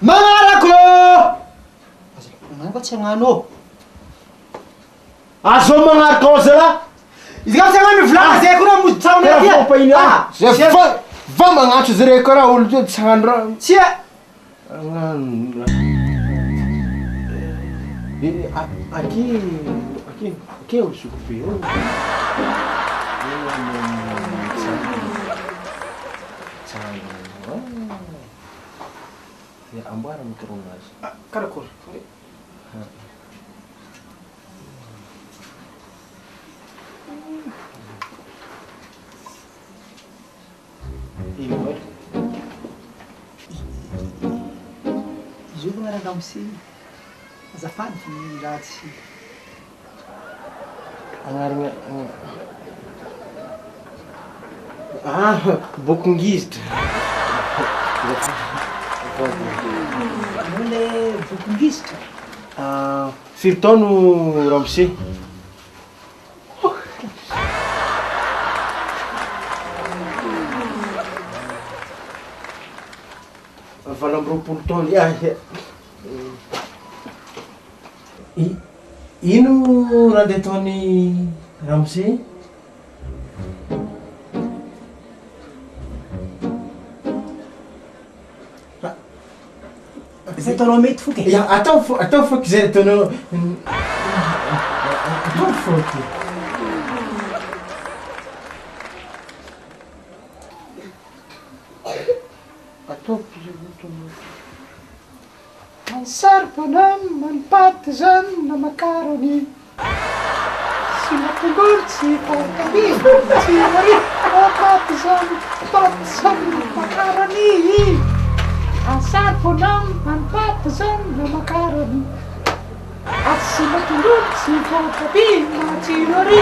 Mangarako! Mangarako tsy hagnano. Azo magnaraka zala? Izy ka tsy hagnano volagna zay koa mody tsagna aty. Zay va magnatro zare koa raha olo ty tsy hagnano raha. Tsia! Hagnano. Aqui olo sokobe io. Amboara micro-onde azy. Karakory. Ino vai? Izy io magnaraka amsi. Azafady fa raha tsy. Agnarana bokongizitra. Anao le bokongizitra. Firy taona ramose? Valo amby roapolo taona. Ino raha ndeha ataony ramose? Zay ataonao mety foky. Atao foky zay ataonao. Atao foky. Sarpanan manpaty zany na makarony. Sy matongolo tsy partany. Tsy mari manpaty zany paty zany makarony. Sarpanan manpaty zany na makarony. Sy matongolo tsy partany. Matsiro ri.